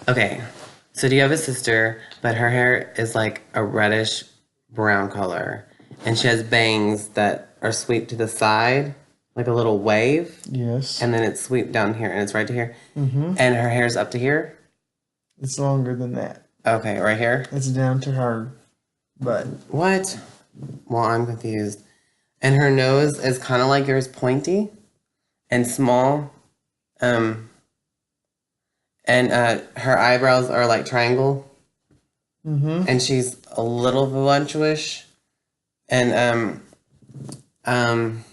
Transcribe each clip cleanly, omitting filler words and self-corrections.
Okay, so do you have a sister, but her hair is like a reddish brown color, and she has bangs that are swept to the side, like a little wave, Yes. and then it's swept down here, and it's right to here, Mm-hmm. and her hair's up to here. It's longer than that. Okay, right here. It's down to her butt. What? Well, I'm confused. And her nose is kind of like yours, pointy and small. Um, and her eyebrows are like triangle, Mm-hmm. and she's a little voluptuous, and um,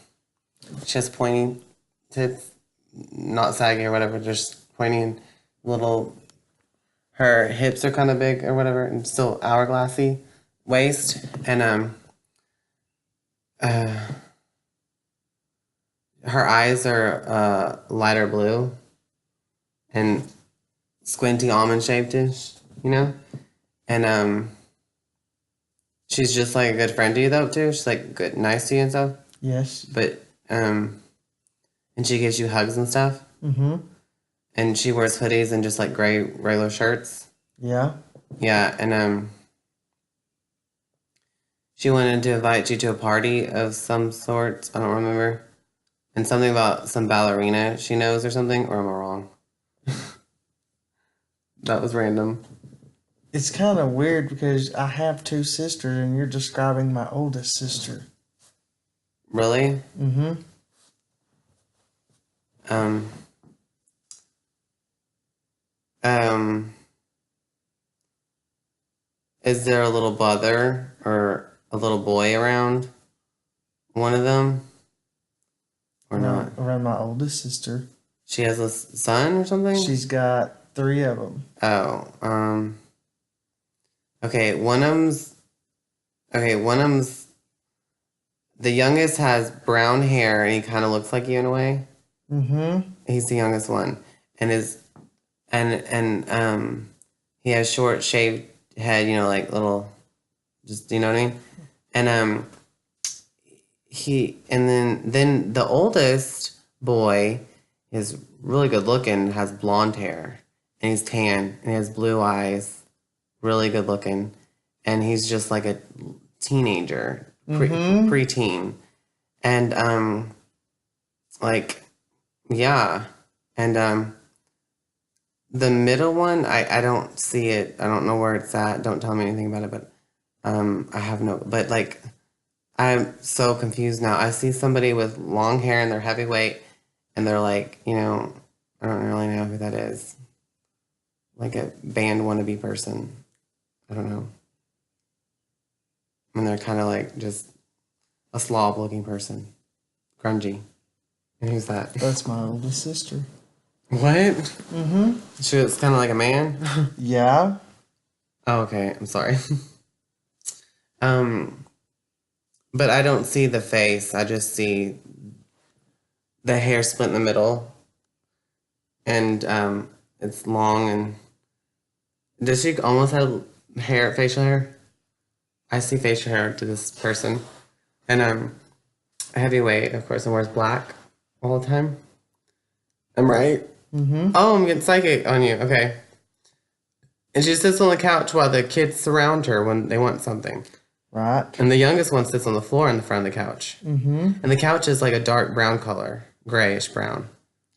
she has pointy tits, not saggy or whatever, just pointy and little. Her hips are kind of big or whatever, and still hourglassy waist, and uh, her eyes are lighter blue and squinty almond shaped-ish, you know, and she's just like a good friend to you though too. She's like good, nice to you and stuff. Yes. But and she gives you hugs and stuff. Mm-hmm. And she wears hoodies and just like gray regular shirts. Yeah. Yeah, and she wanted to invite you to a party of some sort. I don't remember. And something about some ballerina she knows or something. Or am I wrong? That was random. It's kind of weird because I have two sisters and you're describing my oldest sister. Really? Mm-hmm. Um. Um. Is there a little brother or a little boy around one of them or not? Around my oldest sister. She has a son or something? She's got three of them. Oh, okay, one of them's the youngest has brown hair and he kind of looks like you in a way. Mm-hmm. He's the youngest one, and his and he has short shaved head, like little, just you know what I mean. And then the oldest boy is really good looking, has blonde hair, and he's tan and he has blue eyes, really good looking, and he's just like a teenager, Mm-hmm. preteen, and like yeah, and the middle one I don't see it. I don't know where it's at. Don't tell me anything about it, but I have no. But like I'm so confused now. I see somebody with long hair and they're heavyweight, and they're like, I don't really know who that is. Like a band wannabe person. I don't know. And they're kind of like just a slob looking person, grungy. And who's that? That's my oldest sister. What? Mm-hmm. She was kind of like a man. Yeah. Oh, okay. I'm sorry. um, but I don't see the face. I just see the hair split in the middle, and it's long. And does she almost have facial hair? I see facial hair to this person, and heavyweight, of course, and wears black all the time. I'm right. Mm-hmm. Oh, I'm getting psychic on you. Okay. And she sits on the couch while the kids surround her when they want something. Right. And the youngest one sits on the floor in the front of the couch. Mm-hmm. And the couch is like a dark brown color, grayish brown.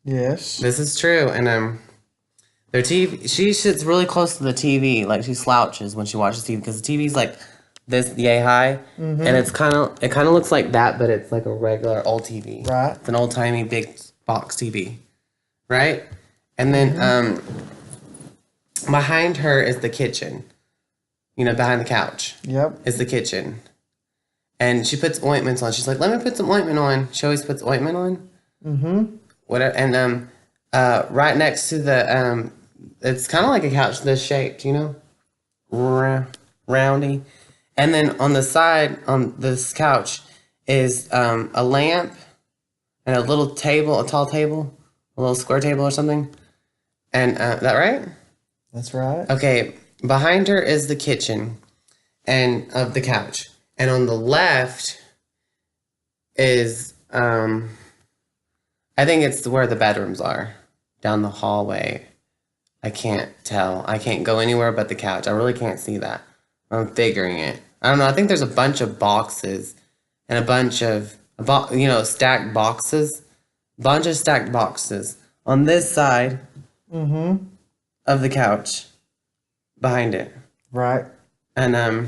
Yes. This is true. And their TV, she sits really close to the TV, like she slouches when she watches TV because the TV's like this yay high, Mm-hmm. and it kind of looks like that, but it's like a regular old TV. Right. It's an old timey big box TV, right? And then behind her is the kitchen. Behind the couch Yep. is the kitchen. And she puts ointments on. She's like, "Let me put some ointment on." She always puts ointment on. Mm-hmm. Whatever. And right next to the it's kind of like a couch this shaped, roundy. And then on the side on this couch is a lamp and a little table, a tall table, a little square table or something. And that right? That's right. Okay. Behind her is the kitchen and of the couch, and on the left is I think it's where the bedrooms are down the hallway. I can't tell. I can't go anywhere but the couch. I really can't see that. I'm figuring it. I don't know. I think there's a bunch of boxes and a bunch of, stacked boxes. Bunch of stacked boxes on this side Mm-hmm. of the couch behind it. Right. And a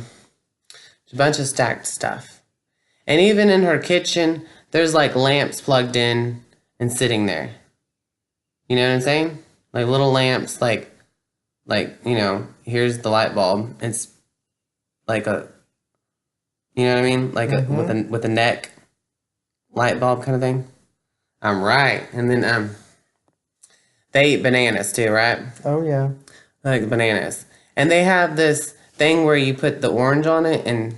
bunch of stacked stuff. And even in her kitchen, there's like lamps plugged in and sitting there. You know what I'm saying? Like little lamps, here's the light bulb. It's like a, you know what I mean? Like a Mm-hmm. with a neck light bulb kind of thing. I'm right. And then they eat bananas too, right? Oh yeah. Like bananas. And they have this thing where you put the orange on it and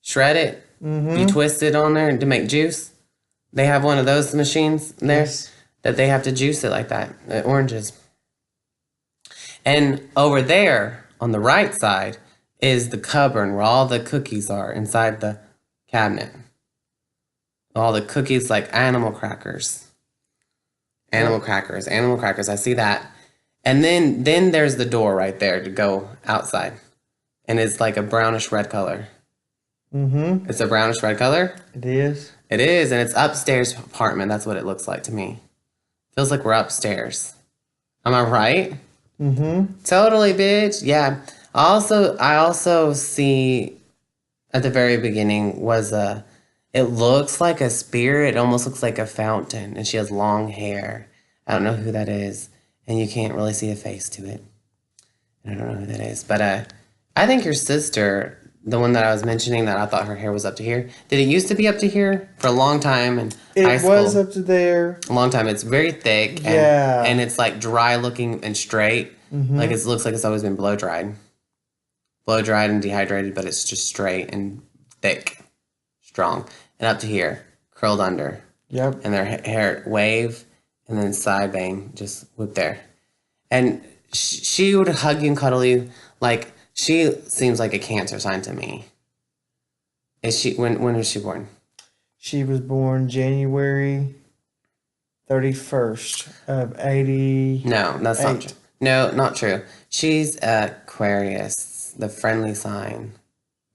shred it. You Mm-hmm. twist it on there to make juice. They have one of those machines there Yes. that they have to juice it like that, oranges. And over there on the right side is the cupboard where all the cookies are inside the cabinet. All the cookies like animal crackers. Animal Yep. crackers, animal crackers. I see that. And then there's the door right there to go outside. And it's like a brownish red color. Mm-hmm. It's a brownish red color. It is. It is, and it's upstairs apartment. That's what it looks like to me. Feels like we're upstairs. Am I right? Mm-hmm. Totally, bitch. Yeah. I also see at the very beginning was a. It looks like a spirit. It almost looks like a fountain, and she has long hair. I don't know who that is, and you can't really see a face to it. I don't know who that is, but I think your sister, the one that I was mentioning, that I thought her hair was up to here. Did it used to be up to here for a long time in high It was school? up to there. A long time. It's very thick and Yeah. it's like dry looking and straight. Like Mm-hmm. it looks like it's always been blow dried and dehydrated, but it's just straight and thick, strong, and up to here, curled under, Yep. and their hair wave and then side bang, just whoop there. And she would hug you and cuddle you. Like she seems like a Cancer sign to me. Is she? When was she born? She was born January 31st of 88. No, that's not true. No, not true. She's Aquarius, the friendly sign.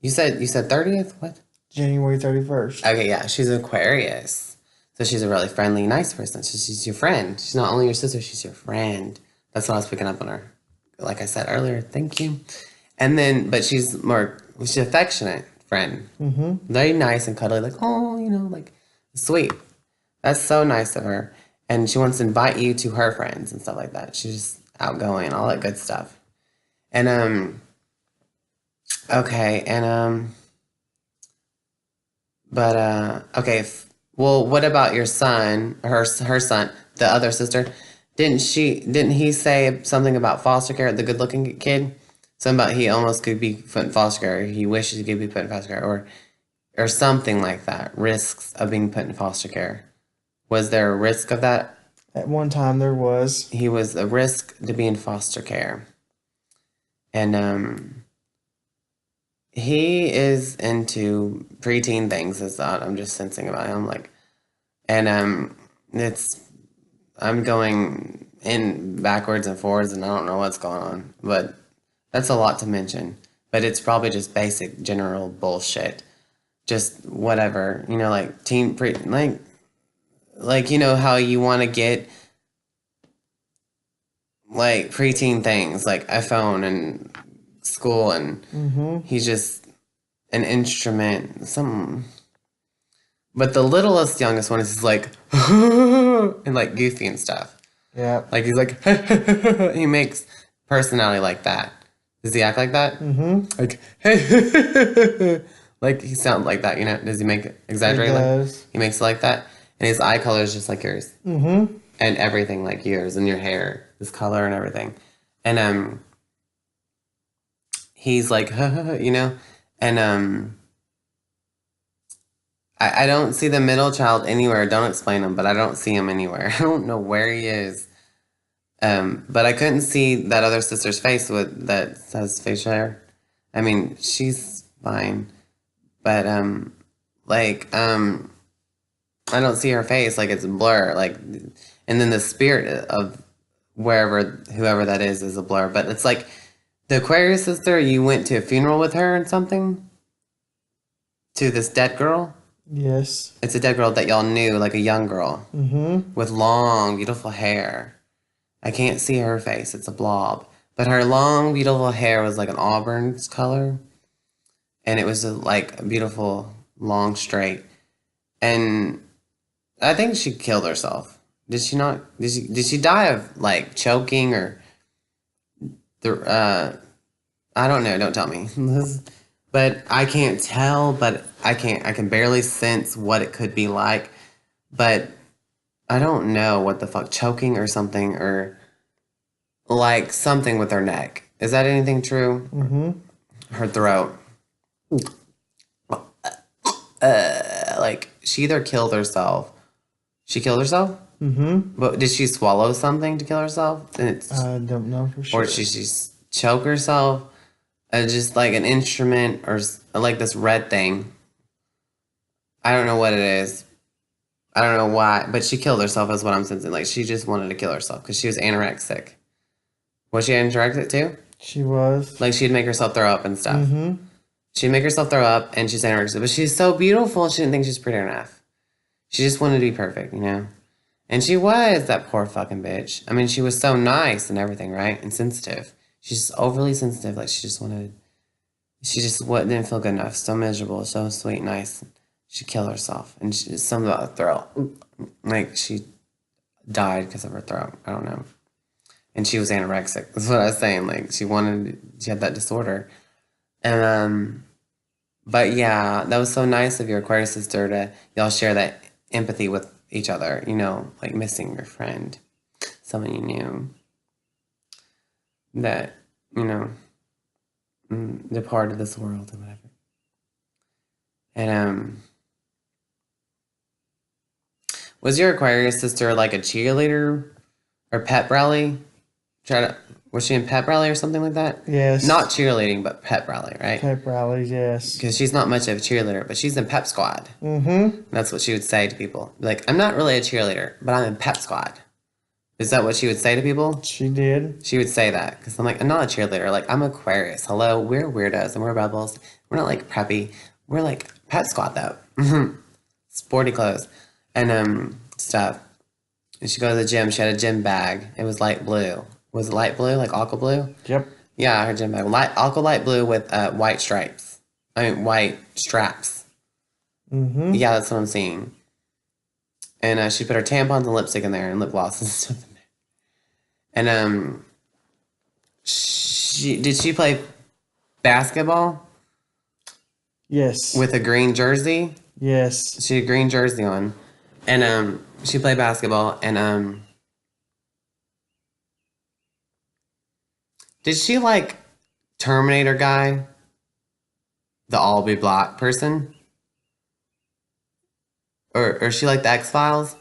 You said 30th? What? January 31st. Okay, yeah, she's Aquarius. So she's a really friendly, nice person. She's your friend. She's not only your sister, she's your friend. That's what I was picking up on her. Like I said earlier, thank you. And then, but she's affectionate friend. Mm-hmm. Very nice and cuddly, like, oh, like sweet. That's so nice of her. And she wants to invite you to her friends and stuff like that. She's just outgoing, all that good stuff. And okay, and but okay. Well, what about your son? Her son, the other sister. Didn't he say something about foster care? The good looking kid. Something about he almost could be put in foster care. He wishes he could be put in foster care, or something like that. Risks of being put in foster care. Was there a risk of that? At one time there was. He was a risk to be in foster care. And he is into preteen things, is that I'm just sensing about him. Like, and it's I'm going in backwards and forwards, and I don't know what's going on. But that's a lot to mention. But it's probably just basic general bullshit. Just whatever, like teen pre like how you want to get like preteen things like a phone and school, and Mm-hmm. he's just an instrument, something. But the littlest, youngest one is like and like goofy and stuff. Yeah. Like he's like he makes personality like that. Does he act like that? Mm-hmm. Like like he sounds like that, Does he make it He exaggerate like does. he makes it like that? And his eye color is just like yours. Mm-hmm. And everything like yours, and your hair, his color and everything. And he's like and I don't see the middle child anywhere. Don't explain him, but I don't see him anywhere. I don't know where he is. But I couldn't see that other sister's face with that says facial hair. I mean, she's fine, but I don't see her face. Like it's a blur. Like, and then the spirit of whoever that is a blur. But it's like the Aquarius sister. You went to a funeral with her and something to this dead girl. Yes. It's a dead girl that y'all knew, like a young girl Mm-hmm. with long, beautiful hair. I can't see her face; it's a blob. But her long, beautiful hair was like an auburn color, and it was like a beautiful, long, straight. And I think she killed herself. Did she not? Did she die of like choking or the? I don't know. Don't tell me. But I can't tell. But I can't. I can barely sense what it could be like. But I don't know what the fuck choking or something or like something with her neck. Is that anything true? Mm-hmm. Her throat. Like she either killed herself. She killed herself. Mm-hmm. But did she swallow something to kill herself? And it's I don't know for or sure. did she just choke herself? Just like an instrument or like this red thing. I don't know what it is. I don't know why, but she killed herself is what I'm sensing. Like she just wanted to kill herself because she was anorexic. Was she anorexic too? She was. Like she'd make herself throw up and stuff. Mm-hmm. She'd make herself throw up and she's anorexic, but she's so beautiful. She didn't think she's pretty enough. She just wanted to be perfect, you know? And she was that poor fucking bitch. I mean, she was so nice and everything, right? And sensitive. She's overly sensitive. Like she just didn't feel good enough. So miserable, so sweet, nice. She killed herself. And something about her throat. Like she died because of her throat. I don't know. And she was anorexic. That's what I was saying. Like she had that disorder. And but yeah, that was so nice of your Aquarius sister to y'all share that empathy with each other, you know, like missing your friend, someone you knew that, you know, departed this world or whatever. And was your Aquarius sister like a cheerleader or pep rally? Was she in pep rally or something like that? Yes. Not cheerleading, but pep rally, right? Pep rallies, yes. Because she's not much of a cheerleader, but she's in pep squad. Mm-hmm. That's what she would say to people. Like, I'm not really a cheerleader, but I'm in pep squad. Is that what she would say to people? She did. She would say that because I'm like, I'm not a cheerleader. Like, I'm Aquarius. Hello, we're weirdos and we're rebels. We're not like preppy. We're like pep squad though. Sporty clothes and stuff. And she'd go to the gym. She had a gym bag. It was light blue. Was it light blue, like aqua blue? Yep. Yeah, her gym bag. Aqua light blue with white stripes. White straps. Mm-hmm. Yeah, that's what I'm seeing. And she put her tampons and lipstick in there and lip gloss and stuff in there. And did she play basketball Yes. with a green jersey? Yes. She had a green jersey on, and she played basketball. And did she like Terminator guy, the all be black person, or she like the X-Files?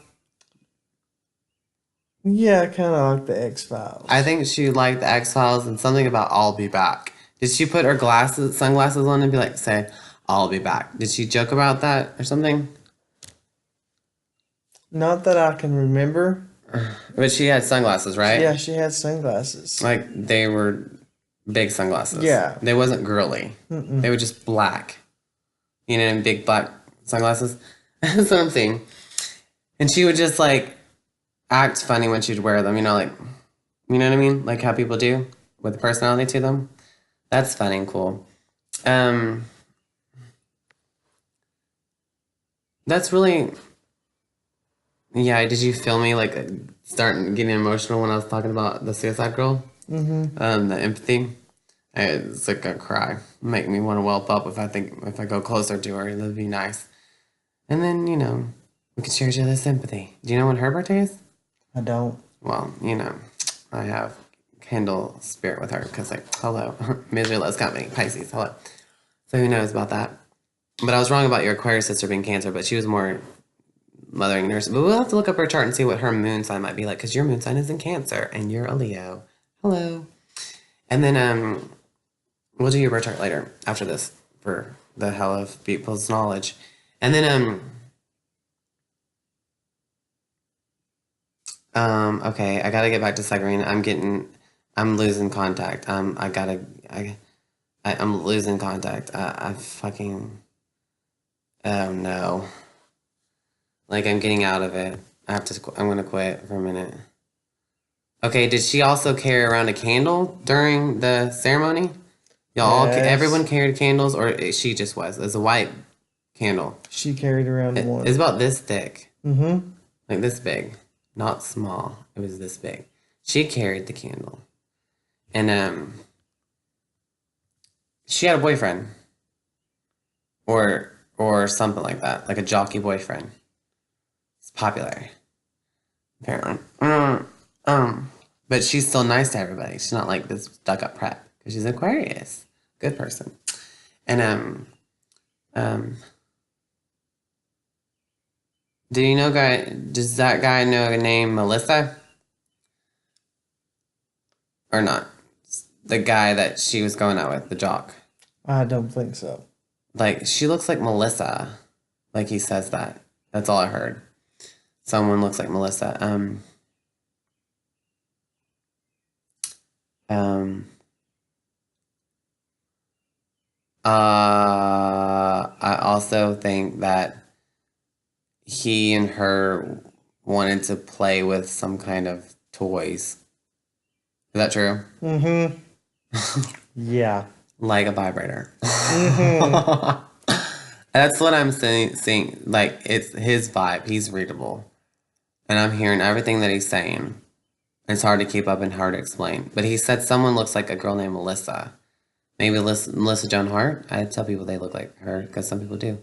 Yeah, kind of like the X-Files. I think she liked the X-Files and something about I'll be back. Did she put her sunglasses on and be like, say, I'll be back? Did she joke about that or something? Not that I can remember. But she had sunglasses, right? Yeah, she had sunglasses. Like they were big sunglasses. Yeah. They wasn't girly. Mm-mm. They were just black. You know, and big black sunglasses. That's what I'm saying. And she would just like act funny when she'd wear them, you know, like, you know what I mean? Like how people do with a personality to them. That's funny and cool. That's really, yeah. Did you feel me like starting getting emotional when I was talking about the suicide girl? Mm-hmm. The empathy. It's like a cry. Make me want to whelp up if I go closer to her. That'd be nice. And then we can share each other's sympathy. Do you know when her birthday is? I don't. Well, I have Kindle spirit with her because like hello, misery loves company, Pisces. Hello. So who knows about that? But I was wrong about your Aquarius sister being Cancer, but she was more mothering nurse. But we'll have to look up her chart and see what her moon sign might be like because your moon sign is in Cancer and you're a Leo. Hello. And then we'll do your birth chart later after this for the hell of people's knowledge. And then Okay, I gotta get back to Sagarina. I'm losing contact. I'm losing contact. I fucking, oh no. Like, I'm getting out of it. I'm gonna quit for a minute. Okay, did she also carry around a candle during the ceremony? Everyone Yes. carried candles, or she just was? It's a white candle. She carried around It's one. about this thick, Mm-hmm. like this big, not small. It was this big. She carried the candle, and she had a boyfriend, or something like that, like a jockey boyfriend. It's popular, apparently. But she's still nice to everybody. She's not like this stuck up prep because she's Aquarius, good person. And um, do you know guy? Does that guy know a name Melissa or not? The guy that she was going out with, the jock. I don't think so. Like she looks like Melissa. Like he says that. That's all I heard. Someone looks like Melissa. Um. I also think that he and her wanted to play with some kind of toys. Is that true? Mm-hmm. Yeah. Like a vibrator. Mm-hmm. That's what I'm seeing. Like, it's his vibe. He's readable. And I'm hearing everything that he's saying. It's hard to keep up and hard to explain. But he said someone looks like a girl named Melissa. Maybe Melissa Joan Hart. I tell people they look like her because some people do.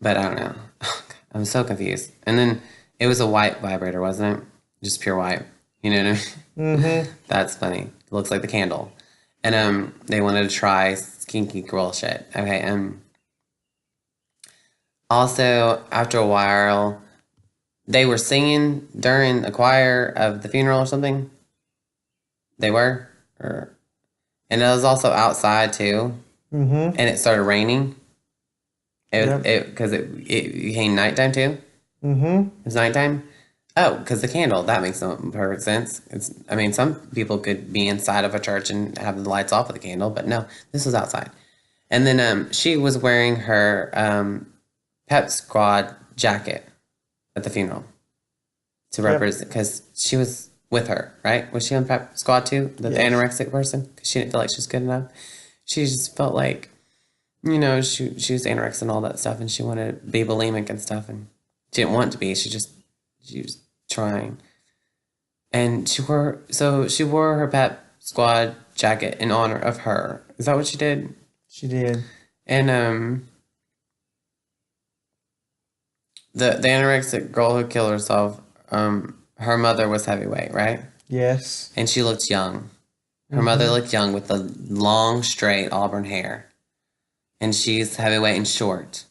But I don't know. I'm so confused. And then it was a white vibrator, wasn't it? Just pure white. You know what I mean? Mm-hmm. That's funny. It looks like the candle. And they wanted to try kinky girl shit. Okay, also after a while they were singing during the choir of the funeral or something. They were? Or and it was also outside too. Mm-hmm. And it started raining. Yep. It became nighttime too. Mm-hmm. It was nighttime. Oh, because the candle, that makes no perfect sense. I mean, some people could be inside of a church and have the lights off with a candle, but no, this was outside. And then she was wearing her pep squad jacket at the funeral to Yep. represent, because she was with her, right? Was she on pep squad too? The Yes. anorexic person? Because she didn't feel like she was good enough. She just felt like, she was anorexic and all that stuff, and she wanted to be bulimic and stuff, and she didn't want to be. She was trying. And she wore her pep squad jacket in honor of her. Is that what she did? She did. And the anorexic girl who killed herself, her mother was heavyweight, right? Yes. And she looked young. Her mother Mm-hmm. looked young with the long, straight auburn hair. And she's heavyweight and short.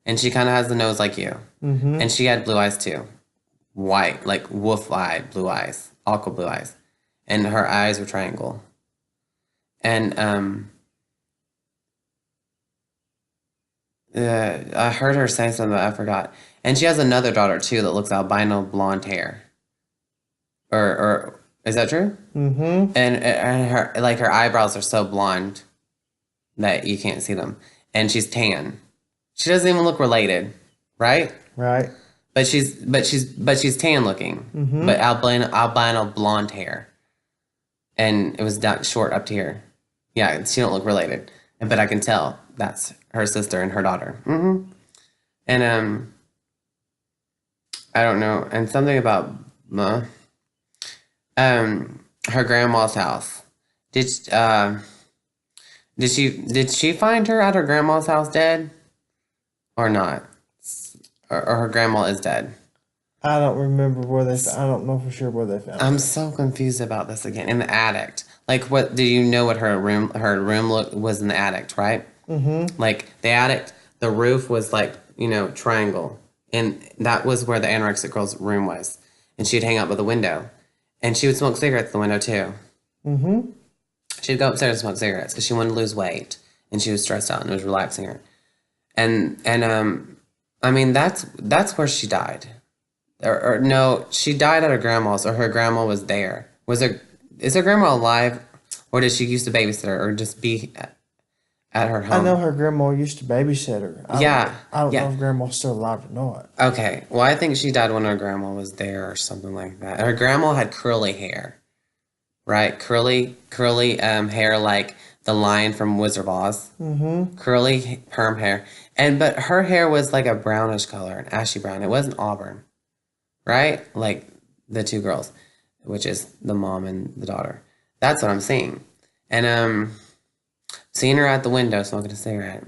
And she kind of has the nose like you. Mm-hmm. And she had blue eyes too. White, like wolf-eyed blue eyes. Aqua blue eyes. And her eyes were triangle. And I heard her say something, but I forgot. And she has another daughter too that looks albino blonde hair. Or is that true? Mm-hmm. And her eyebrows are so blonde that you can't see them, and she's tan. She doesn't even look related, right? Right. But she's tan looking, Mm-hmm. but albino blonde hair, and it was that short up to here. Yeah, she don't look related, but I can tell that's her sister and her daughter. And I don't know, and something about uh, her grandma's house. Did did she find her at her grandma's house dead or not? Or her grandma is dead. I don't remember where they. I don't know for sure where they found I'm her. so confused about this again. In the attic. Like what do you know what her room look was in the attic, right? Mm-hmm. Like the attic, the roof was like, triangle. And that was where the anorexic girl's room was. And she'd hang out by the window. And she would smoke cigarettes at the window too. Mm-hmm. She'd go upstairs and smoke cigarettes because she wanted to lose weight. And she was stressed out and it was relaxing her. And I mean that's where she died. or no, she died at her grandma's, or her grandma was there. Is her grandma alive, or did she used to babysit her, or just be at her I know home? her grandma used to babysit her. Yeah, I don't know yeah. if grandma's still alive or not. Okay. Well, I think she died when her grandma was there, or something like that. Her grandma had curly hair, right? Curly hair like the lion from Wizard of Oz. Mm-hmm. Curly perm hair, and but her hair was like a brownish color, an ashy brown. It wasn't auburn, right? Like the two girls, which is the mom and the daughter. That's what I'm seeing. And seeing her at the window, smoking a cigarette.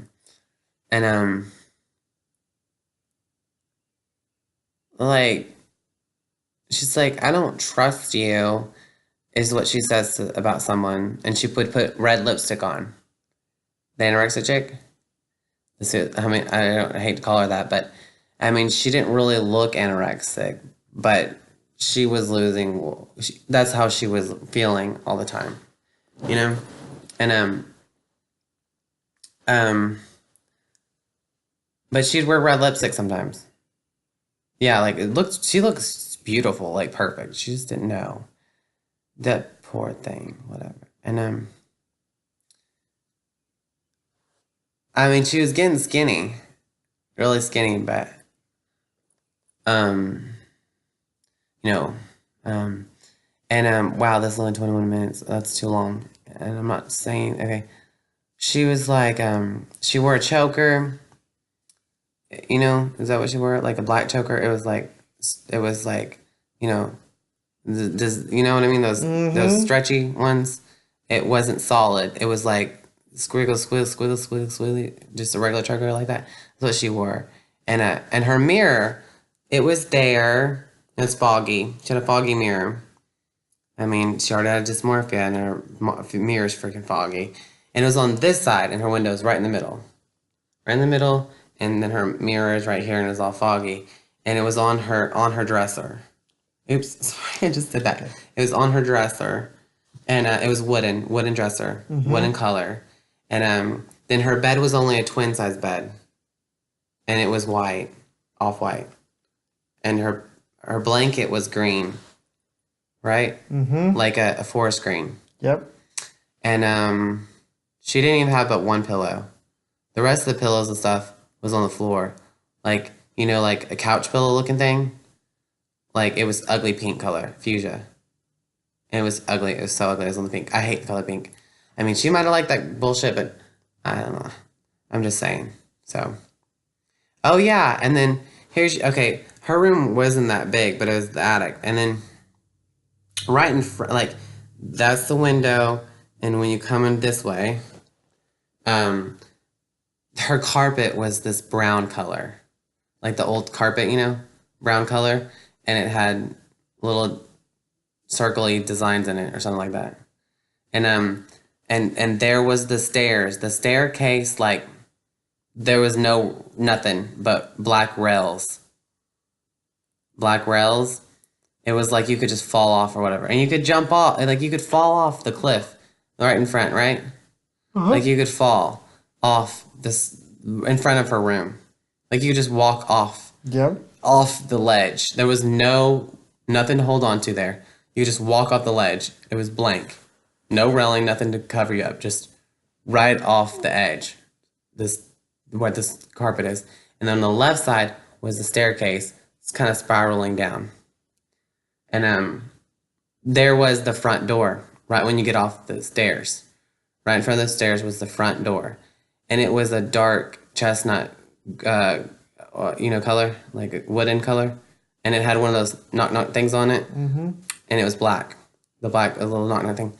And like she's like, I don't trust you, is what she says about someone. And she would put red lipstick on. The anorexic chick. I mean, I hate to call her that, but I mean, she didn't really look anorexic, but she was losing. That's how she was feeling all the time, you know. And um, but she'd wear red lipstick sometimes. Yeah, like it looks. She looks beautiful, like perfect. She just didn't know. That poor thing, whatever. And I mean, she was getting skinny, really skinny, but um, you know, um. And wow, that's only 21 minutes. That's too long. And I'm not saying okay. She was like she wore a choker. You know, is that what she wore? Like a black choker. It was like, you know, does you know what I mean? Those Mm-hmm. stretchy ones. It wasn't solid. It was like squiggle, just a regular choker like that. That's what she wore. And her mirror, it was there. It's foggy. She had a foggy mirror. I mean, she already had dysmorphia, and her mirror's freaking foggy. And it was on this side, and her window's right in the middle. Right in the middle, and then her mirror is right here, and it's all foggy. And it was on her dresser. Oops, sorry, I just did that. Okay. It was on her dresser, and it was wooden dresser, Mm-hmm. wooden color. And then her bed was only a twin size bed, and it was white, off white. And her blanket was green, right? Mm-hmm. Like a forest green. Yep. And she didn't even have but one pillow. The rest of the pillows and stuff was on the floor. Like, you know, like a couch pillow looking thing. Like it was ugly pink color, fuchsia. And it was ugly. It was so ugly. It was on the pink. I hate the color pink. I mean, she might have liked that bullshit, but I don't know. I'm just saying. So, oh yeah. And then here's, okay, her room wasn't that big, but it was the attic. And then right in front, like, that's the window. And when you come in this way, um, her carpet was this brown color, like the old carpet, you know, brown color, and it had little circly designs in it or something like that. And and there was the stairs, the staircase, like there was nothing but black rails. It was like you could just fall off or whatever, and you could jump off, like you could fall off the cliff right in front, right? Uh-huh. Like you could fall off this in front of her room. Like you could just walk Yep. off the ledge. There was nothing to hold on to there. You could just walk off the ledge. It was blank. No railing, nothing to cover you up. Just right off the edge. This where this carpet is. And then on the left side was the staircase. It's kind of spiraling down. And there was the front door, right when you get off the stairs. Right in front of the stairs was the front door, and it was a dark chestnut, uh, color, like a wooden color, and it had one of those knock knock things on it, Mm-hmm. and it was black, a little knock knock thing,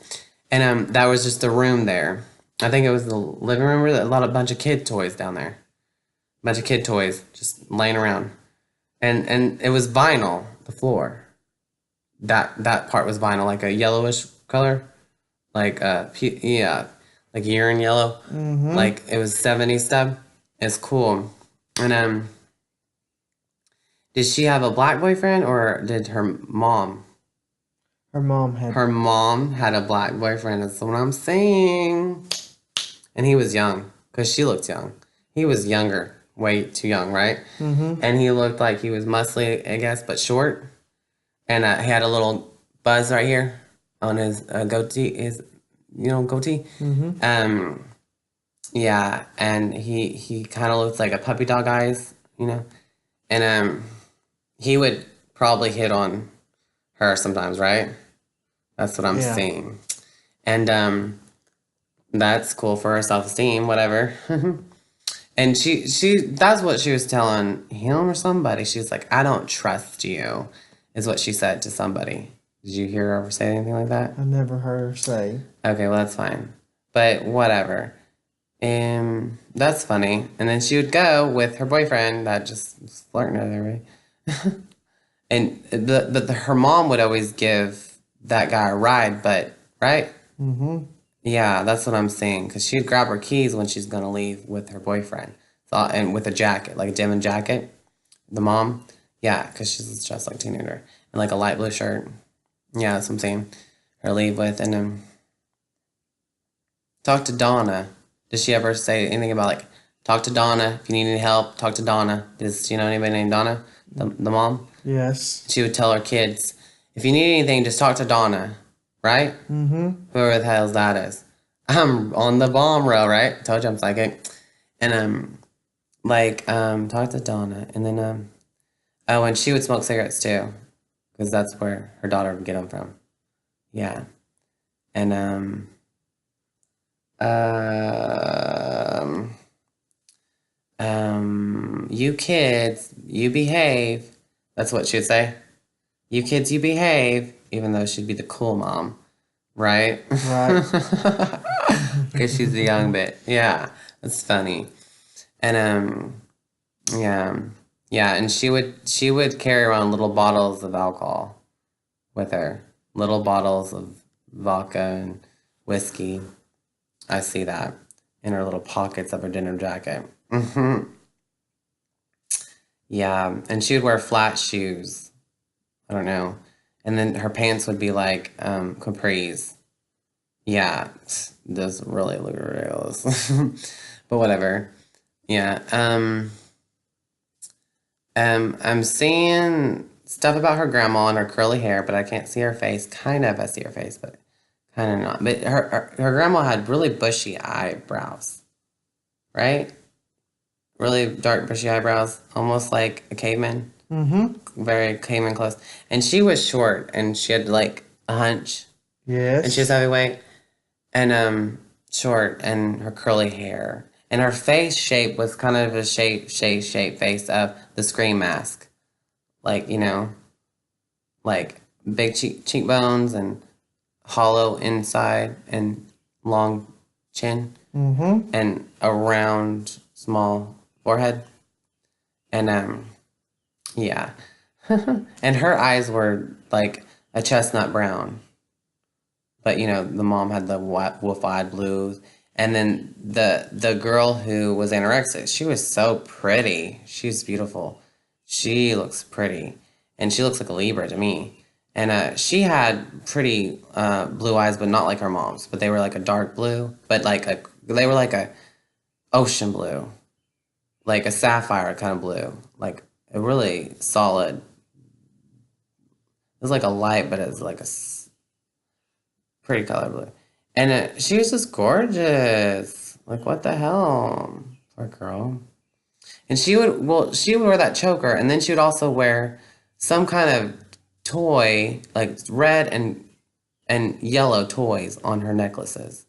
and that was just a room there. I think it was the living room with a bunch of kid toys down there, bunch of kid toys just laying around, and it was vinyl, the floor. That part was vinyl, like a yellowish color, like yeah, like urine yellow, Mm-hmm. like it was 70s stuff. It's cool. And did she have a black boyfriend, or did Her mom had. her mom had a black boyfriend? That's what I'm saying. And he was young, because she looked young. He was younger. way too young, right? Mm-hmm. And he looked like he was muscly, I guess, but short. And he had a little buzz right here on his goatee, goatee. Mm-hmm. Um, yeah, and he kind of looked like a puppy dog eyes, and he would probably hit on her sometimes, right? That's what I'm Yeah. seeing, and that's cool for her self esteem, whatever. And she that's what she was telling him or somebody. She was like, "I don't trust you," is what she said to somebody. Did you hear her ever say anything like that? I never heard her say. Okay, well that's fine, but whatever. That's funny. And then she would go with her boyfriend that just was flirting with her, right? And her mom would always give that guy a ride, but right? Mm-hmm. Yeah, that's what I'm saying. Because she'd grab her keys when she's gonna leave with her boyfriend, so, and with a jacket, like a denim jacket. The mom, yeah, because she's just like a teenager, and like a light blue shirt. Yeah, that's what I'm saying. Her leave with, and talk to Donna. Does she ever say anything about like talk to Donna if you need any help? Talk to Donna. Does she know anybody named Donna, the mom? Yes. She would tell her kids, if you need anything, just talk to Donna, right? Mm-hmm. Whoever the hell's that is. I'm on the bomb row, right? Told you I'm psychic. And talk to Donna, and then oh, and she would smoke cigarettes too, because that's where her daughter would get them from. Yeah, and um, you kids, you behave. That's what she would say. You kids, you behave, even though she'd be the cool mom, right? Right. Because she's the young bit. Yeah, that's funny. And yeah, yeah, and she would carry around little bottles of alcohol with her, little bottles of vodka and whiskey. I see that in her little pockets of her denim jacket. Yeah, and she would wear flat shoes. I don't know. And then her pants would be like capris. Yeah, those really look ridiculous. But whatever. Yeah. I'm seeing stuff about her grandma and her curly hair, but I can't see her face. Kind of, I see her face, but kind of not. But her grandma had really bushy eyebrows, right? Really dark bushy eyebrows, almost like a caveman. Mm-hmm. Very caveman close. And she was short, and she had like a hunch, and she was Yes. heavyweight, and short, and her curly hair. And her face shape was kind of a shape face of the Scream mask. Like, like big cheekbones and hollow inside and long chin Mm-hmm. and a round small forehead. And yeah. And her eyes were like a chestnut brown. But the mom had the wolf-eyed blues. And then the girl who was anorexic, she was so pretty. She's beautiful. She looks pretty. And she looks like a Libra to me. And she had pretty blue eyes, but not like her mom's. But they were like a dark blue, but they were like a ocean blue, like a sapphire kind of blue, like a really solid. It was like a light, but it was like pretty color blue. And she was just gorgeous. Like, what the hell? Poor girl. And she would wear that choker, and then she would also wear some kind of toy, like red and yellow toys on her necklaces.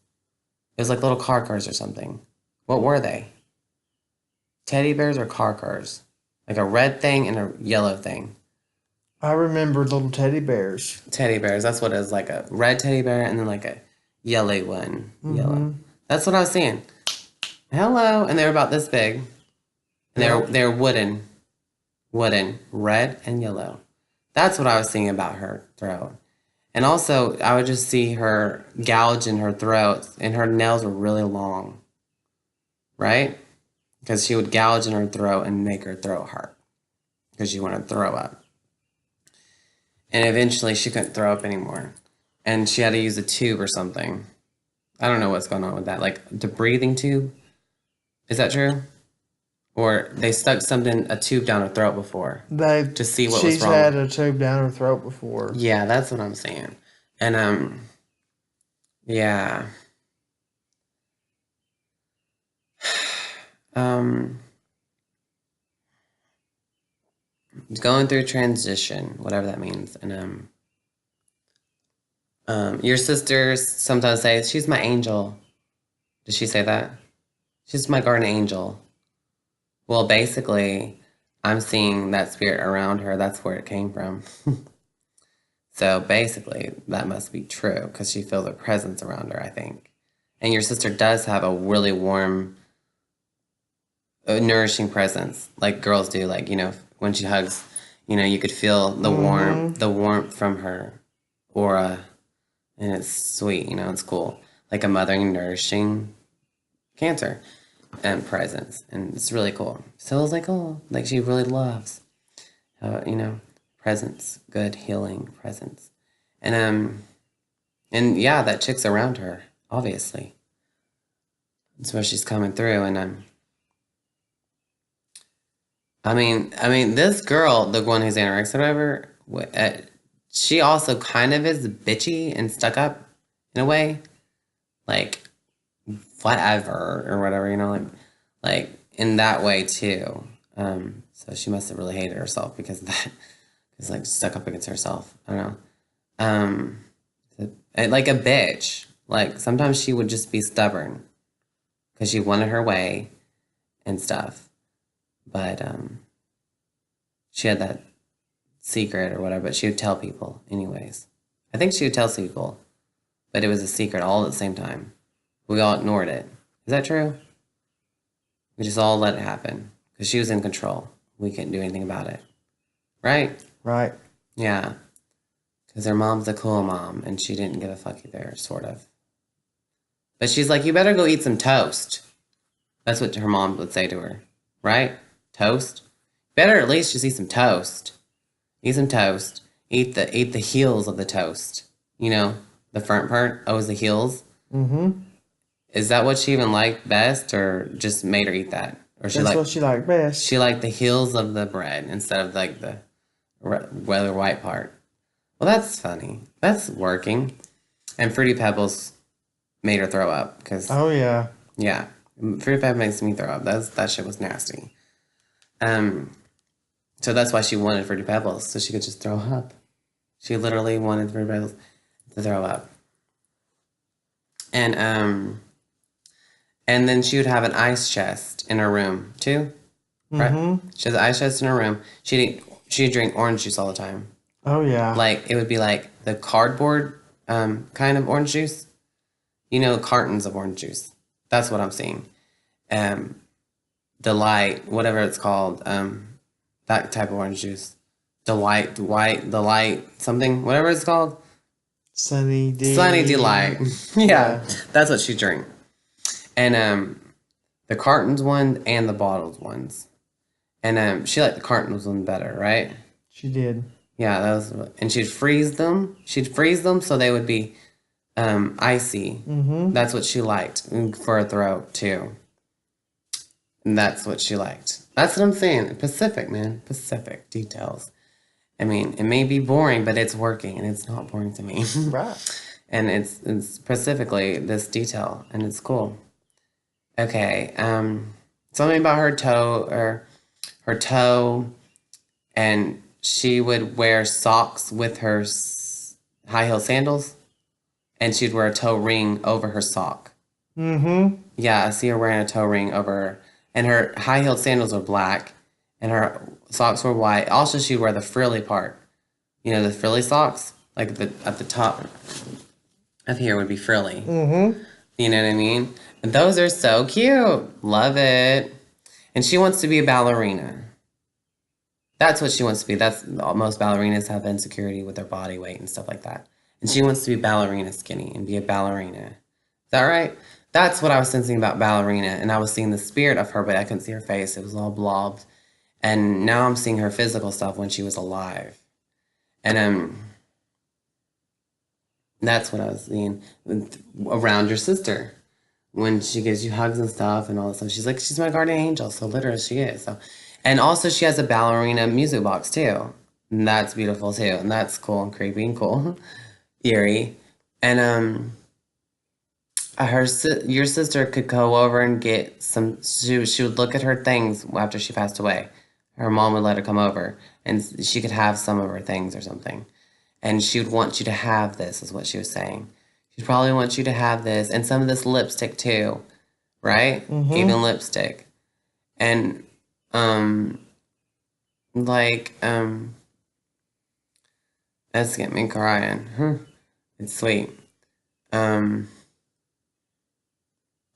It was like little car cars or something. What were they? Teddy bears or car cars? Like a red thing and a yellow thing. I remember little teddy bears. Teddy bears. That's what it is. Like a red teddy bear and then like a yellow one. Yellow. Mm-hmm. That's what I was seeing. Hello, and they were about this big. And Yep. they're wooden, red and yellow. That's what I was seeing about her throat. And also, I would just see her gouge in her throat, and her nails were really long, right? Because she would gouge in her throat and make her throat hurt because she wanted to throw up. And eventually, she couldn't throw up anymore, and she had to use a tube or something. I don't know what's going on with that, like the breathing tube. Is that true? Or they stuck something, a tube down her throat before They to see what was she's wrong. had a tube down her throat before. Yeah, that's what I'm saying. And yeah. Um, going through transition, whatever that means. And your sisters sometimes say, "She's my angel." Does she say that? She's my guardian angel. Well, basically, I'm seeing that spirit around her. That's where it came from. So basically, that must be true because she feels a presence around her, I think. And your sister does have a really warm, nourishing presence, like girls do. Like, when she hugs, you could feel the warmth from her aura, and it's sweet. It's cool, like a mothering, nourishing Cancer and presence, and it's really cool. So I was like, oh, like she really loves, presence, good healing presence, and yeah, that chick's around her, obviously. That's where she's coming through, and I mean, this girl, the one who's anorexic or whatever, she also kind of is bitchy and stuck up in a way, like whatever or whatever, like in that way too. So she must have really hated herself because of that, because like stuck up against herself. I don't know. Um, like a bitch. Like sometimes she would just be stubborn because she wanted her way and stuff. But she had that secret or whatever. But she would tell people anyways. I think she would tell people, but it was a secret all at the same time. We all ignored it. Is that true? We just all let it happen because she was in control. We couldn't do anything about it. Right? Right. Yeah. Because her mom's a cool mom and she didn't give a fuck either, sort of. But she's like, you better go eat some toast. That's what her mom would say to her. Right? Toast? Better at least just eat some toast. Eat some toast. Eat the heels of the toast. The front part, always the heels. Mm-hmm. Is that what she even liked best, or just made her eat that? Or That's what she liked best. she liked the heels of the bread instead of like the regular white part. Well, that's funny. That's working. And Fruity Pebbles made her throw up because Oh yeah. yeah, Fruity Pebbles makes me throw up. That shit was nasty. So that's why she wanted Fruity Pebbles so she could just throw up. She literally wanted Fruity Pebbles to throw up. And then she would have an ice chest in her room too. Right? Mm-hmm. She has an ice chest in her room. She'd drink orange juice all the time. Oh yeah. Like it would be like the cardboard kind of orange juice. Cartons of orange juice. That's what I'm seeing. Delight, whatever it's called. That type of orange juice. Delight, something, whatever it's called. Sunny D. Sunny Delight. Yeah, that's what she drank. And the cartons one and the bottled ones. And she liked the cartons one better, right? She did. Yeah, and she'd freeze them. She'd freeze them so they would be icy. Mm-hmm. That's what she liked for her throat too. And that's what she liked. That's what I'm saying. Pacific, man. Pacific details. I mean, it may be boring, but it's working, and it's not boring to me. Right. And it's specifically this detail, and it's cool. Okay. Something about her toe, and she would wear socks with her high heel sandals, and she'd wear a toe ring over her sock. Mm-hmm. Yeah, I see her wearing a toe ring over her, and her high heeled sandals were black, and her socks were white. Also, she'd wear the frilly part. The frilly socks, like at the top of here would be frilly. Mm-hmm. You know what I mean? And those are so cute. Love it. And she wants to be a ballerina. That's what she wants to be. That's most ballerinas have insecurity with their body weight and stuff like that. And she wants to be ballerina skinny and be a ballerina. Is that right? That's what I was sensing about ballerina. And I was seeing the spirit of her, but I couldn't see her face. It was all blobbed. And now I'm seeing her physical stuff when she was alive. And that's what I was seeing around your sister. when she gives you hugs and stuff and all this stuff. She's like, she's my guardian angel. So literally she is. So, and also she has a ballerina music box too. And that's beautiful too. And that's cool and creepy and cool. Eerie. And, your sister could go over and get some. She would look at her things after she passed away. Her mom would let her come over, and she could have some of her things or something. And she would want you to have this, is what she was saying. She'd probably want you to have this and some of this lipstick too, right? Mm-hmm. Even lipstick, and um, like that's get me crying. It's sweet. Um.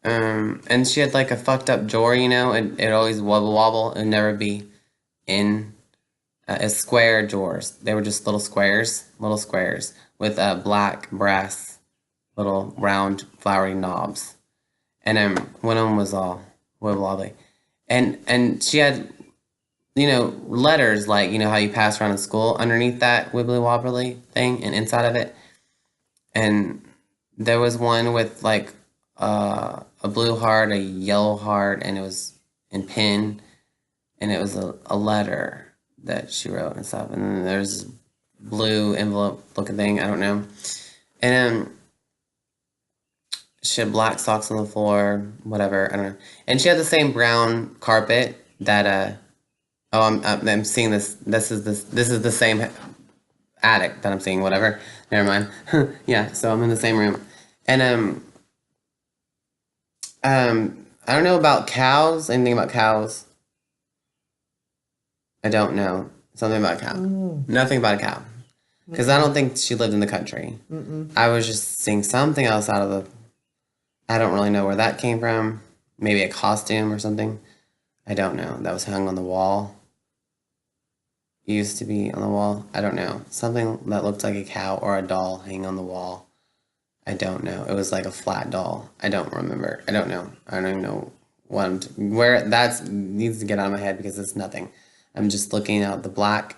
And she had like a fucked up drawer, and it always wobble wobble and never be in a square drawers. They were just little squares with black brass little round flowery knobs. And one of them was all wobble wobbly. And she had, letters like, how you pass around in school underneath that wibbly wobbly thing and inside of it. And there was one with like a blue heart, a yellow heart, and it was in pen, and it was a letter that she wrote and stuff. And then there's this blue envelope looking thing, I don't know. And she had black socks on the floor, whatever, I don't know. And she had the same brown carpet that oh, I'm seeing this. This is the same attic that I'm seeing. Whatever. Never mind. Yeah. So I'm in the same room, and I don't know about cows. Anything about cows? I don't know. Something about a cow. Nothing about a cow. Because I don't think she lived in the country. I was just seeing something else out of the. I don't really know where that came from. Maybe a costume or something. I don't know. That was hung on the wall. Used to be on the wall. I don't know. Something that looked like a cow or a doll hanging on the wall. I don't know. It was like a flat doll. I don't remember. I don't know. I don't even know where that needs to get out of my head because it's nothing. I'm just looking out the black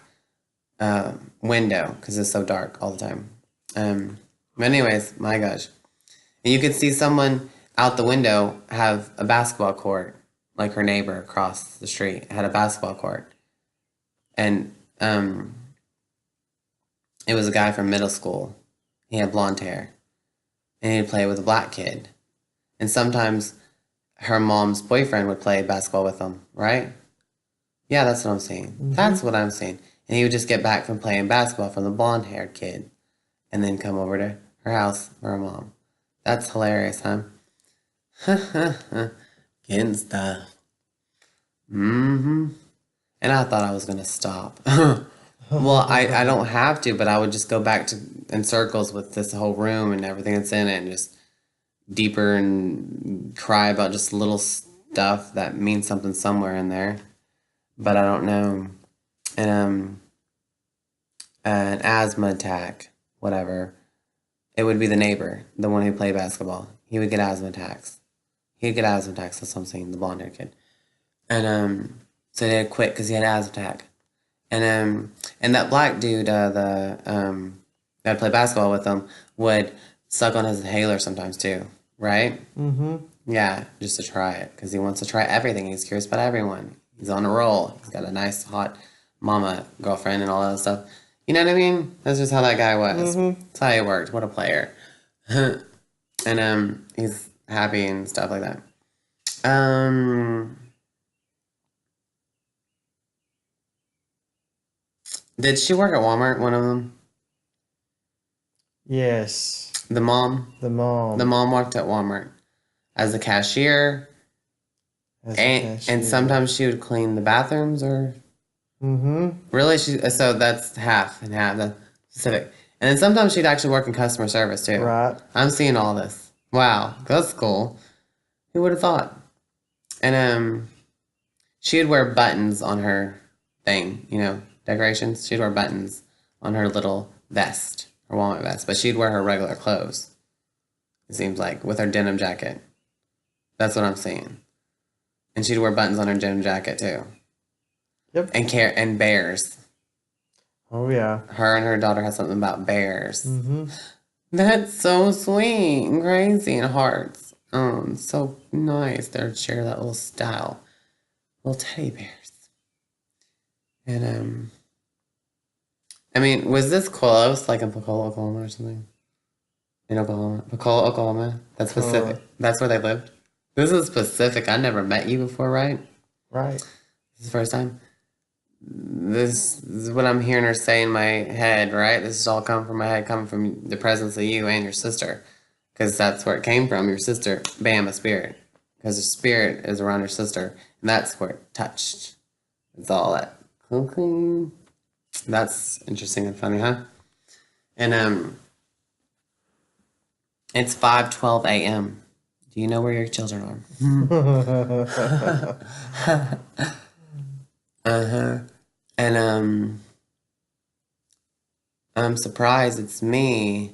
window because it's so dark all the time. But anyways, my gosh. And you could see someone out the window have a basketball court, like her neighbor across the street had a basketball court. And it was a guy from middle school. He had blonde hair. And he'd play with a black kid. And sometimes her mom's boyfriend would play basketball with them, right? Yeah, that's what I'm saying. That's what I'm saying. And he would just get back from playing basketball from the blonde haired kid and then come over to her house for her mom. That's hilarious, huh? Getting stuff. And I thought I was going to stop. Well, I don't have to, but I would just go back to in circles with this whole room and everything that's in it and just deeper and cry about just little stuff that means something somewhere in there. But I don't know. And an asthma attack, whatever. It would be the neighbor, the one who played basketball. He would get asthma attacks. He'd get asthma attacks, that's what I'm saying, the blonde haired kid. And so they had to quit because he had an asthma attack. And that black dude, that played basketball with him, would suck on his inhaler sometimes too, right? Yeah, just to try it because he wants to try everything. He's curious about everyone. He's on a roll. He's got a nice hot mama girlfriend and all that stuff. You know what I mean? That's just how that guy was. That's how he worked. What a player. And he's happy and stuff like that. Did she work at Walmart? One of them. Yes. The mom. The mom. The mom worked at Walmart as a cashier, As a and cashier. sometimes she would clean the bathrooms. Or really, so that's half and half the specific. And then sometimes she'd actually work in customer service too. Right. I'm seeing all this. Wow, that's cool. Who would have thought? And she'd wear buttons on her thing, decorations. She'd wear buttons on her little vest, her Walmart vest, but she'd wear her regular clothes. It seems like with her denim jacket. That's what I'm seeing. And she'd wear buttons on her denim jacket too. Yep. And bears. Oh yeah. Her and her daughter had something about bears. That's so sweet and crazy and hearts. Oh, it's so nice. They share that little style, little teddy bears. And I mean, was this close, like in Pensacola, Oklahoma, or something? In Oklahoma, Pensacola, Oklahoma. That's Cola. specific. That's where they lived. This is specific. I never met you before, right? Right. This is the first time. This is what I'm hearing her say in my head, right? This is all coming from my head, coming from the presence of you and your sister. Because that's where it came from, your sister. Bam, a spirit. Because the spirit is around your sister. And that's where it touched. It's all that. Cling, cling. That's interesting and funny, huh? And it's 5:12 a.m. Do you know where your children are? Uh-huh. And I'm surprised it's me.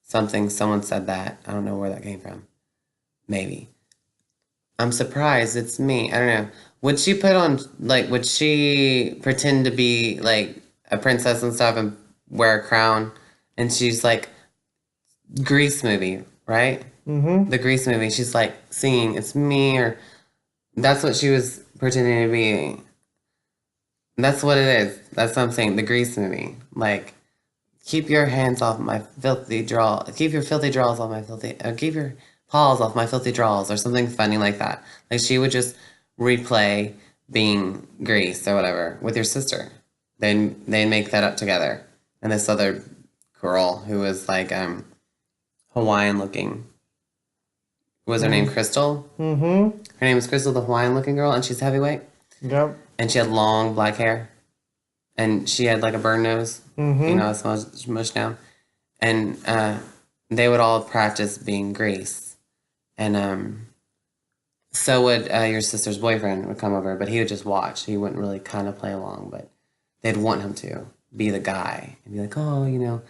Someone said that. I don't know where that came from. Maybe. I'm surprised it's me. I don't know. Would she put on, like, would she pretend to be, like, a princess and stuff and wear a crown? And she's, like, Grease movie, right? Mm-hmm. The Grease movie. She's, like, singing, it's me, or that's what she was pretending to be. That's what it is. That's what I'm saying. The Grease movie. Like, keep your hands off my filthy draw. Keep your filthy draws off my filthy. Keep your paws off my filthy draws, or something funny like that. Like she would just replay being Grease or whatever with your sister. Then they make that up together. And this other girl who was like Hawaiian looking. Was her name Crystal? Mm-hmm. Her name is Crystal, the Hawaiian looking girl, and she's heavyweight. Yep. And she had long black hair. And she had like a bird nose. You Mm-hmm. know, it's mushed down. And they would all practice being Grease. And so would your sister's boyfriend would come over, but he would just watch. He wouldn't really kind of play along, but they'd want him to be the guy and be like, oh, you know,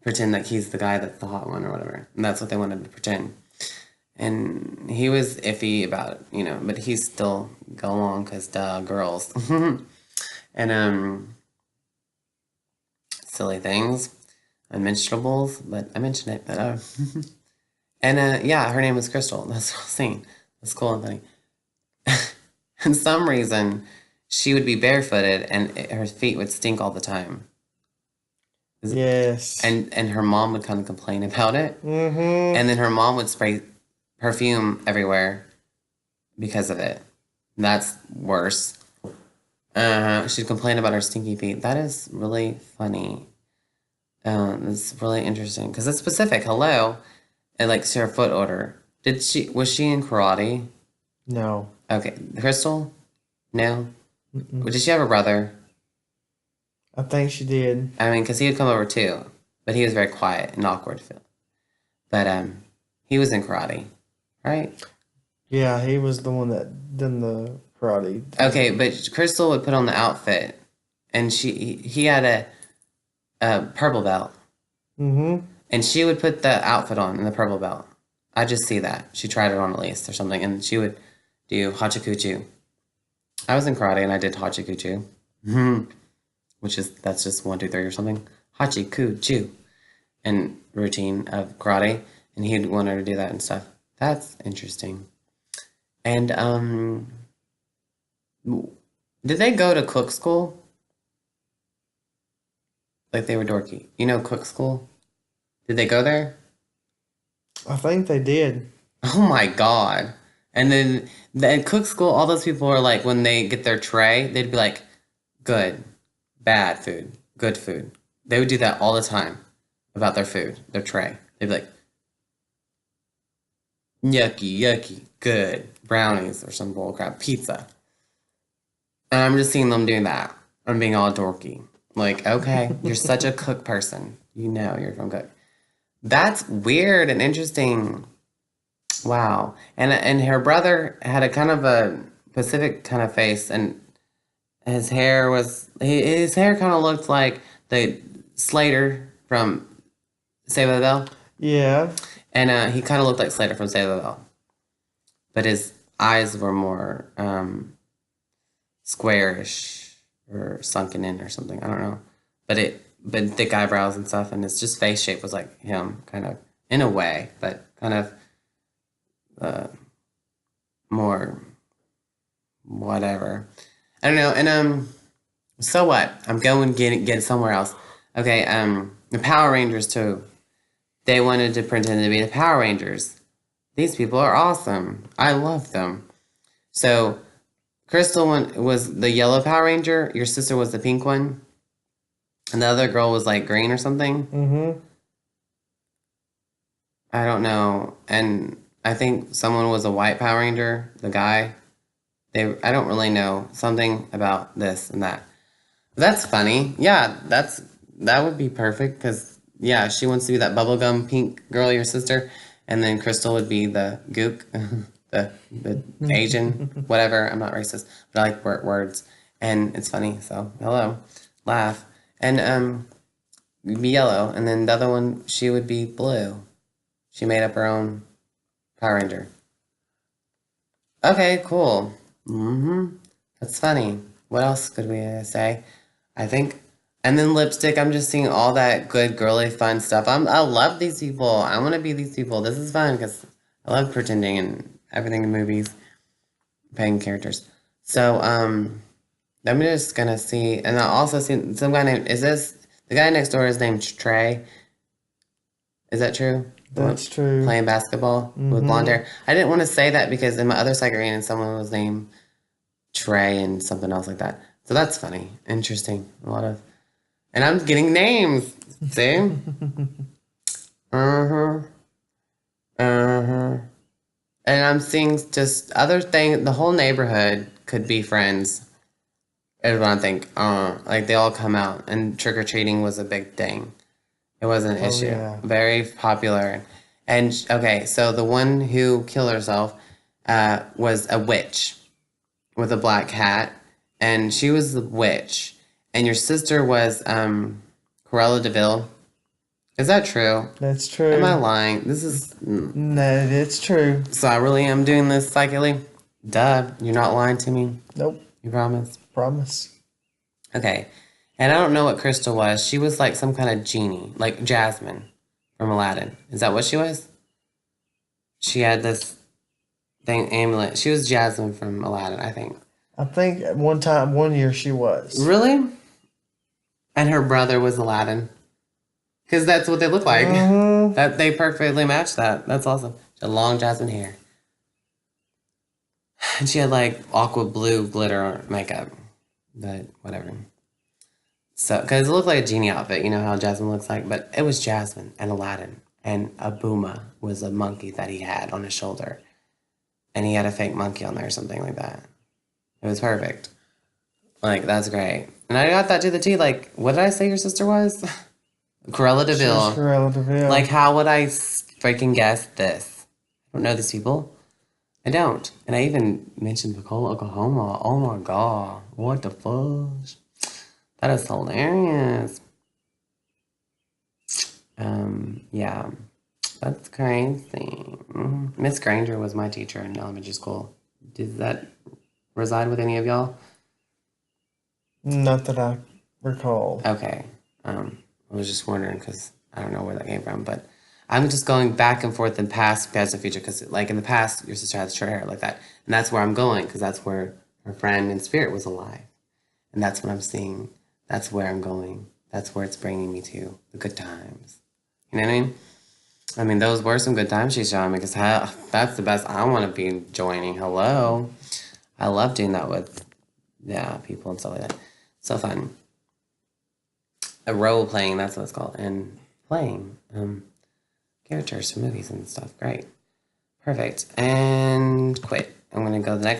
pretend like he's the guy that's the hot one or whatever. And that's what they wanted to pretend. And he was iffy about it, you know, but he still go along because duh, girls. And silly things, unmentionables, but I mentioned it. But and yeah, her name was Crystal. That's what I was saying. That's cool and funny. And some reason, she would be barefooted and her feet would stink all the time. Yes. And her mom would kind of complain about it. Mm-hmm. And then her mom would spray perfume everywhere because of it. That's worse. She'd complain about her stinky feet. That is really funny. It's really interesting because it's specific. Hello, and like her foot order. Was she in karate? No. Okay, Crystal. No. Mm-mm. Did she have a brother? I think she did. I mean, because he would come over too, but he was very quiet and awkward to feel. But he was in karate, right? Yeah, he was the one that done the karate Okay, thing. but Crystal would put on the outfit, and he had a purple belt, Mm-hmm. and she would put the outfit on and the purple belt. I just see that she tried it on at least or something, and she would do hachikuchu. I was in karate and I did hachikuchu, which is that's just 1, 2, 3 or something. Hachikuchu and routine of karate, and he'd want her to do that and stuff. That's interesting. And did they go to cook school? Like they were dorky. You know, cook school. Did they go there? I think they did. Oh my god! And then at cook school, all those people are like, when they get their tray, they'd be like, good, bad food, good food. They would do that all the time about their food, their tray. They'd be like, yucky, yucky, good, brownies or some bullcrap, pizza. And I'm just seeing them doing that. I'm being all dorky. Like, okay, you're such a cook person. You know you're from cook. That's weird and interesting. Wow. And her brother had a kind of a Pacific kind of face, and his hair kind of looked like the Slater from Saved by the Bell, Yeah. and he kind of looked like Slater from Saved by the Bell, but his eyes were more squarish or sunken in or something. I don't know, but thick eyebrows and stuff, and his just face shape was like him, kind of in a way, but kind of more whatever. I don't know. And so what? I'm going get it somewhere else. Okay. The Power Rangers too. They wanted to pretend to be the Power Rangers. These people are awesome. I love them. So Crystal was the yellow Power Ranger. Your sister was the pink one, and the other girl was like green or something. Mm-hmm. I don't know. And I think someone was a white Power Ranger. The guy. I don't really know something about this and that. That's funny. Yeah, that would be perfect because yeah, she wants to be that bubblegum pink girl, your sister, and then Crystal would be the gook, the Asian, whatever. I'm not racist, but I like words, and it's funny. So hello, laugh, and be yellow, and then the other one she would be blue. She made up her own Power Ranger. Okay, cool. That's funny. What else could we say? I think, and then lipstick. I'm just seeing all that good girly fun stuff. I love these people. I want to be these people. This is fun because I love pretending and everything in movies, playing characters. So I'm just gonna see, and I also see some guy named. Is this the guy next door? Is named Trey? Is that true? The one That's true. playing basketball with blonde hair. I didn't want to say that because in my other second reading, someone was named Trey and something else like that. So that's funny, interesting. A lot of, and I'm getting names. See? Uh-huh. Uh-huh. And I'm seeing just other thing. The whole neighborhood could be friends. Is what I think. Like they all come out, and trick or treating was a big thing. It was an Oh issue. yeah. Very popular. And okay, so the one who killed herself was a witch with a black hat, and she was the witch. And your sister was Corella Deville. Is that true? That's Am I true. lying? This is No, it's true. so I really am doing this psychically. Duh, you're not lying to me. Nope. You promise? Promise. Okay. And I don't know what Crystal was. She was like some kind of genie, like Jasmine from Aladdin. Is that what she was? She had this thing amulet. She was Jasmine from Aladdin, I think. I think at one year she was. Really? And her brother was Aladdin. Because that's what they look like. Mm-hmm. That they perfectly match that. That's awesome. She had long Jasmine hair. And she had like aqua blue glitter makeup. But whatever. So, because it looked like a genie outfit, you know how Jasmine looks like, but it was Jasmine and Aladdin, and Abuma was a monkey that he had on his shoulder, and he had a fake monkey on there or something like that. It was perfect. Like that's great, and I got that to the T. Like, what did I say your sister was? Corella She was Deville. Cruella de Vil. Like, how would I freaking guess this? I don't know these people. I don't, and I even mentioned Picola, Oklahoma. Oh my god, what the fudge? That is hilarious. Yeah, that's crazy. Miss Granger was my teacher in elementary school. Did that reside with any of y'all? Not that I recall. Okay. I was just wondering because I don't know where that came from, but I'm just going back and forth in past, present, future because, like in the past, your sister had short hair like that, and that's where I'm going because that's where her friend in spirit was alive, and that's what I'm seeing. That's where I'm going. That's where it's bringing me to the good times. You know what I mean? I mean, those were some good times she's showing me because that's the best I want to be joining. Hello. I love doing that with, yeah, people and stuff like that. So fun. A role playing, that's what it's called. And playing characters from movies and stuff. Great. Perfect. And quit. I'm going to go to the next.